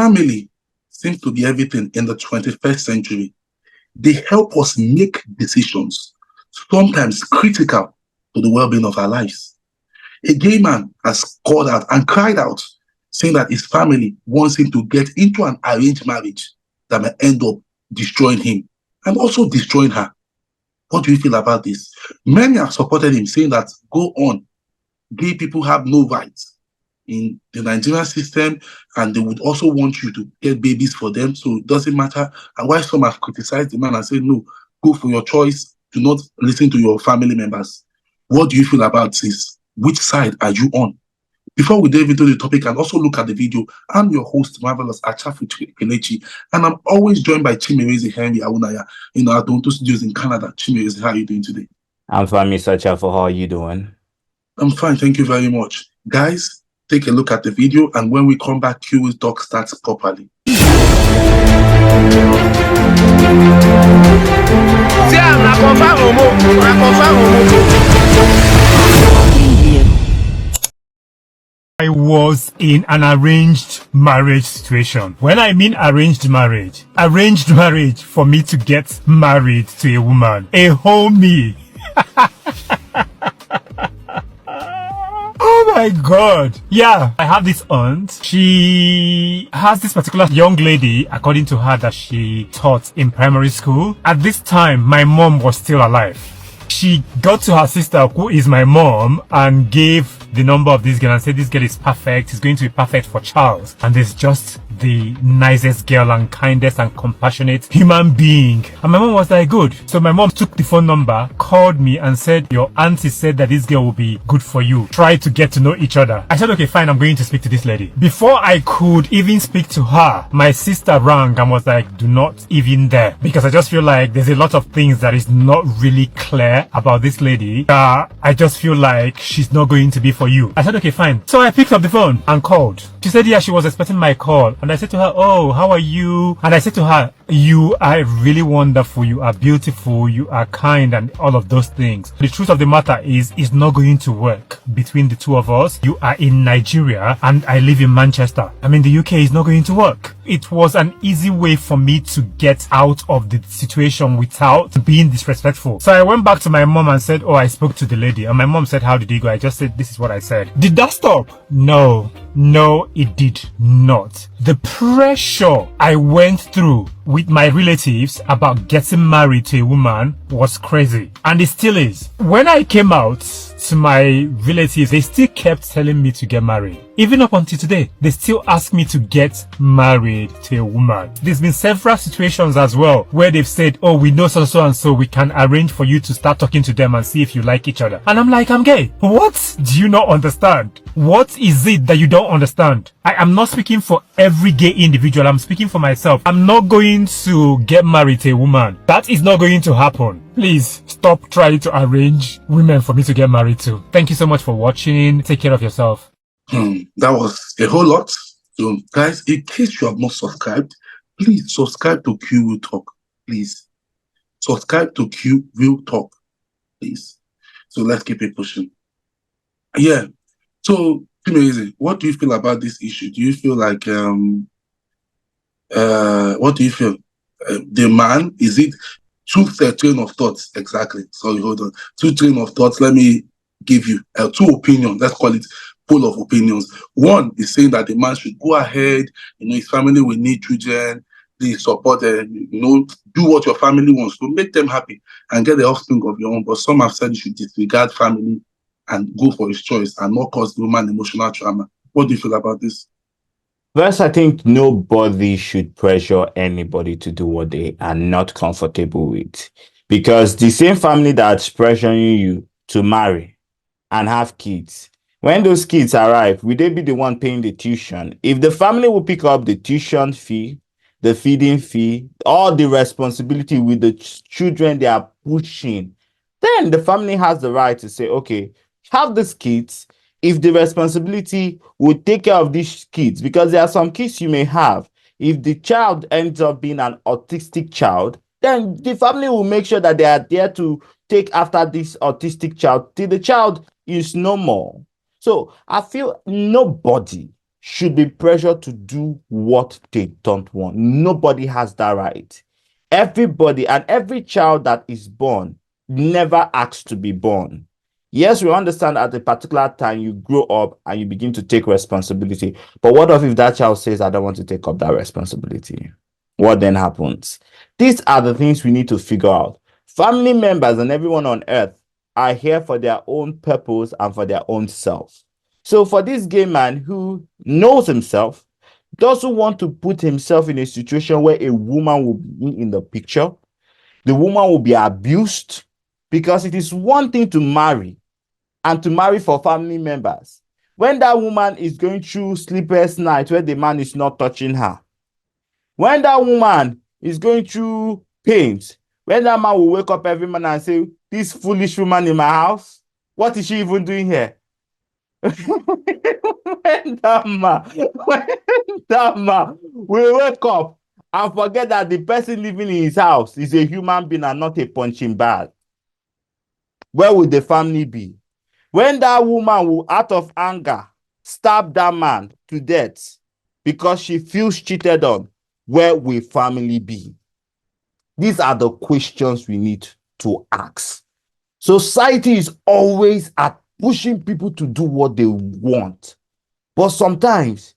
family seems to be everything in the 21st century. They help us make decisions, sometimes critical to the well-being of our lives. A gay man has called out and cried out, saying that his family wants him to get into an arranged marriage that may end up destroying him and also destroying her. What do you feel about this? Many have supported him, saying that, go on, gay people have no rights in the Nigerian system, and they would also want you to get babies for them, so it doesn't matter. And while some have criticized the man and said, no, go for your choice, do not listen to your family members. What do you feel about this? Which side are you on? Before we dive into the topic and also look at the video, I'm your host, Marvelous Achafu Kelechi, and I'm always joined by Chimereze Henry Awunaya in our Toronto studios in Canada. Chimereze, how are you doing today? I'm fine, Mr. Achafu. How are you doing? I'm fine, thank you very much. Guys, take a look at the video, and when we come back, Q will talk starts properly. I was in an arranged marriage situation. When I mean arranged marriage for me to get married to a woman, a homie. Oh my God. Yeah, I have this aunt. She has this particular young lady, according to her, that she taught in primary school. At this time, my mom was still alive. She got to her sister, who is my mom, and gave the number of this girl and said, this girl is perfect. It's going to be perfect for Charles. And it's just the nicest girl and kindest and compassionate human being. And my mom was like, good. So my mom took the phone number, called me and said, your auntie said that this girl will be good for you. Try to get to know each other. I said, okay, fine. I'm going to speak to this lady. Before I could even speak to her, my sister rang and was like, do not even dare. Because I just feel like there's a lot of things that is not really clear about this lady. I just feel like she's not going to be for you. I said, okay, fine. So I picked up the phone and called. She said, yeah, she was expecting my call. And I said to her, oh, how are you? And I said to her, you are really wonderful. You are beautiful. You are kind and all of those things. The truth of the matter is, it's not going to work between the two of us. You are in Nigeria and I live in Manchester. I mean, the UK is not going to work. It was an easy way for me to get out of the situation without being disrespectful. So I went back to my mom and said, oh, I spoke to the lady. And my mom said, how did it go? I just said, this is what I said. Did that stop? No, it did not. The pressure I went through with my relatives about getting married to a woman was crazy. And it still is. When I came out to my relatives, they still kept telling me to get married. Even up until today, they still ask me to get married to a woman. There's been several situations as well where they've said, oh, we know so and so, we can arrange for you to start talking to them and see if you like each other. And I'm like, I'm gay. What do you not understand? What is it that you don't understand? I am not speaking for every gay individual. I'm speaking for myself. I'm not going to get married to a woman. That is not going to happen. Please stop trying to arrange women for me to get married to. Thank you so much for watching. Take care of yourself. That was a whole lot. So guys, in case you have not subscribed, please subscribe to Q Will Talk. Please subscribe to Q Will Talk. Please. So let's keep it pushing. Yeah. So amazing. What do you feel about this issue? Do you feel like what do you feel? The man, is it two train of thoughts? Exactly. Sorry, hold on. Two train of thoughts. Let me give you two opinions. Let's call it pool of opinions. One is saying that the man should go ahead, his family will need children, please support do what your family wants to make them happy and get the offspring of your own. But some have said you should disregard family and go for his choice and not cause the woman emotional trauma. What do you feel about this? First, I think nobody should pressure anybody to do what they are not comfortable with. Because the same family that's pressuring you to marry and have kids, when those kids arrive, will they be the one paying the tuition? If the family will pick up the tuition fee, the feeding fee, all the responsibility with the children they are pushing, then the family has the right to say, okay, have these kids. If the responsibility will take care of these kids, because there are some kids you may have, if the child ends up being an autistic child, then the family will make sure that they are there to take after this autistic child till the child is no more. So I feel nobody should be pressured to do what they don't want. Nobody has that right. Everybody and every child that is born never asks to be born. Yes, we understand at a particular time you grow up and you begin to take responsibility. But what if that child says, I don't want to take up that responsibility? What then happens? These are the things we need to figure out. Family members and everyone on earth are here for their own purpose and for their own self. So for this gay man who knows himself, doesn't want to put himself in a situation where a woman will be in the picture, the woman will be abused, because it is one thing to marry and to marry for family members. When that woman is going through sleepless nights where the man is not touching her, when that woman is going through pains, when that man will wake up every morning and say, this foolish woman in my house, what is she even doing here? when that man will wake up and forget that the person living in his house is a human being and not a punching bag, where would the family be? When that woman will, out of anger, stab that man to death because she feels cheated on, where will family be? These are the questions we need to ask. Society is always at pushing people to do what they want. But sometimes,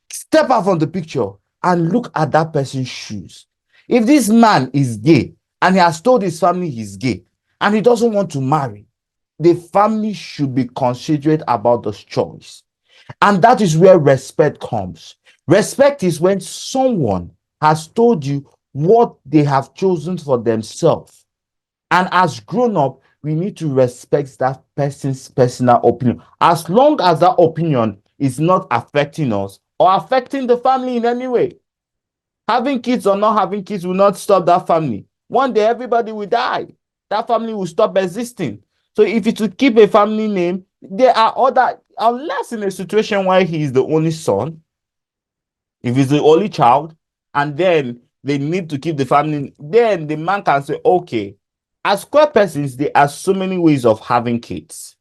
step out from the picture and look at that person's shoes. If this man is gay and he has told his family he's gay and he doesn't want to marry, the family should be considerate about this choice. And that is where respect comes. Respect is when someone has told you what they have chosen for themselves. And as grown up, we need to respect that person's personal opinion. As long as that opinion is not affecting us or affecting the family in any way. Having kids or not having kids will not stop that family. One day, everybody will die. That family will stop existing. So if you to keep a family name, there are other, unless in a situation where he is the only son, if he's the only child, and then they need to keep the family, then the man can say, okay, as queer persons, there are so many ways of having kids.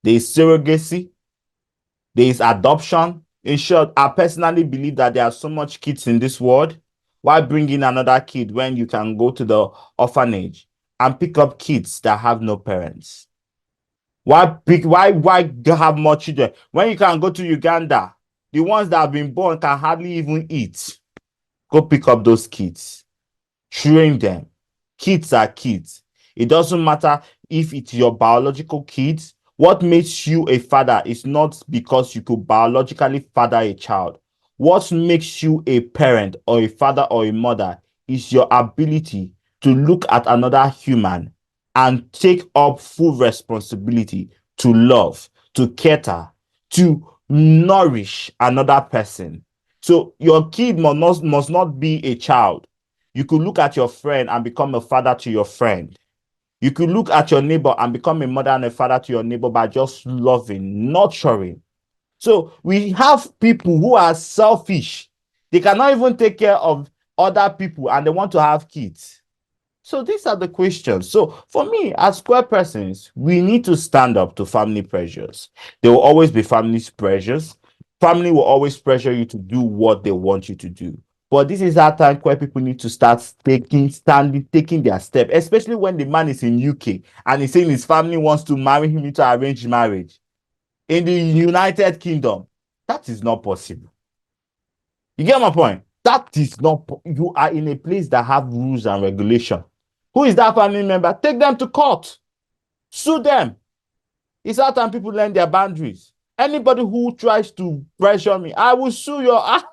There is surrogacy, there is adoption. In short, I personally believe that there are so much kids in this world. Why bring in another kid when you can go to the orphanage and pick up kids that have no parents? Why have more children when you can go to Uganda? The ones that have been born can hardly even eat. Go pick up those kids. Train them. Kids are kids. It doesn't matter if it's your biological kids. What makes you a father is not because you could biologically father a child. What makes you a parent or a father or a mother is your ability to look at another human and take up full responsibility to love, to cater, to nourish another person. So your kid must not be a child. You could look at your friend and become a father to your friend. You could look at your neighbor and become a mother and a father to your neighbor by just loving, nurturing. So we have people who are selfish. They cannot even take care of other people and they want to have kids. So these are the questions. So for me, as queer persons, we need to stand up to family pressures. There will always be family pressures. Family will always pressure you to do what they want you to do. But this is our time where people need to start taking their step, especially when the man is in UK and he's saying his family wants to marry him into arranged marriage. In the United Kingdom, that is not possible. You get my point? That is not, you are in a place that have rules and regulation. Who is that family member? Take them to court. Sue them. It's our time people learn their boundaries. Anybody who tries to pressure me, I will sue your ass.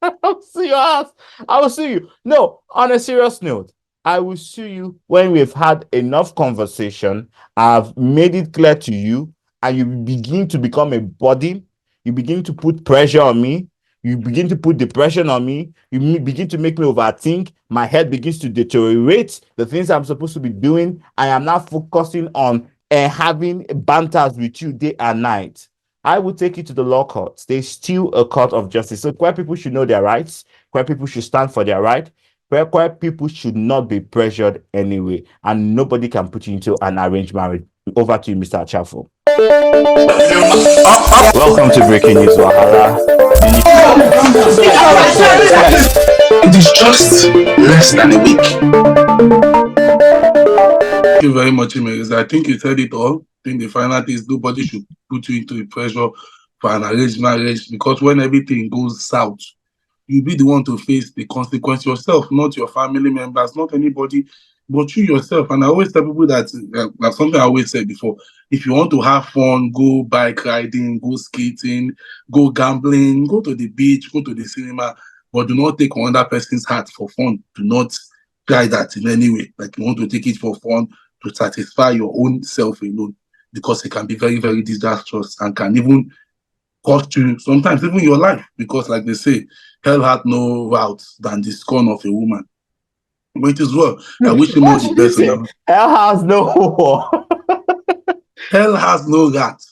I'll sue your ass. I will sue you. No, on a serious note, I will sue you when we've had enough conversation. I've made it clear to you, and you begin to become a body. You begin to put pressure on me. You begin to put depression on me. You begin to make me overthink. My head begins to deteriorate. The things I'm supposed to be doing, I am now focusing on having banters with you day and night. I will take you to the law courts. There's still a court of justice. So queer people should know their rights. Queer people should stand for their right. Queer people should not be pressured anyway. And nobody can put you into an arranged marriage. Over to you, Mr. Achafo. Welcome to Breaking News Wahala. It is just less than a week. Thank you very much, Emeris. I think you said it all. I think the final thing is nobody should put you into the pressure for an arranged marriage, because when everything goes south, you'll be the one to face the consequence yourself, not your family members, not anybody, but you yourself. And I always tell people that, that's something I always said before, if you want to have fun, go bike riding, go skating, go gambling, go to the beach, go to the cinema, but do not take another person's heart for fun. Do not try that in any way. Like, you want to take it for fun, to satisfy your own self alone, because it can be very, very disastrous and can even cost you sometimes even your life, because like they say, hell hath no route than the scorn of a woman. But it is well. I wish him all the best. Hell has no Hell has no route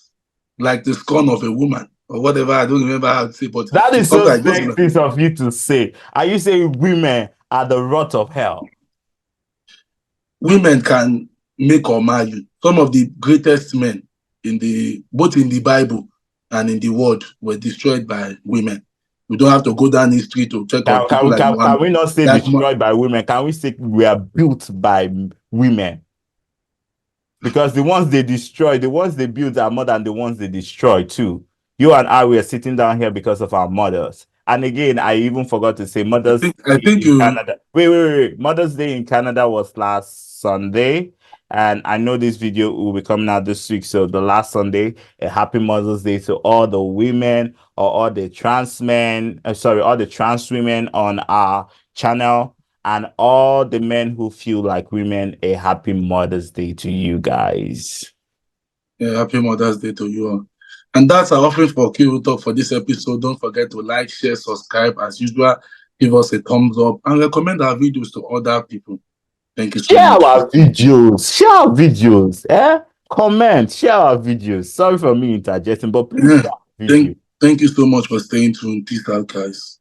like the scorn of a woman, or whatever. I don't remember how to say, but that is so like sexist of you to say. Are you saying women are the rot of hell? Women can make or mar you. Some of the greatest men both in the Bible and in the world were destroyed by women. We don't have to go down history to check on people like Muhammad. Can we not say destroyed by women? Can we say we are built by women? Because the ones they destroy, the ones they build are more than the ones they destroy too. You and I were sitting down here because of our mothers. And again, I even forgot to say Mother's Day in Canada. Wait. Mother's Day in Canada was last Sunday. And I know this video will be coming out this week. So the last Sunday, a happy Mother's Day to all the women or all the trans men, all the trans women on our channel, and all the men who feel like women. A happy Mother's Day to you guys. Yeah, happy Mother's Day to you all. And that's our offering for Kiru Talk for this episode. Don't forget to like, share, subscribe. As usual, give us a thumbs up and recommend our videos to other people. Thank you so much. Share our videos. Comment, share our videos. Sorry for me interjecting, but please share our videos. Thank you so much for staying tuned. Peace out, guys.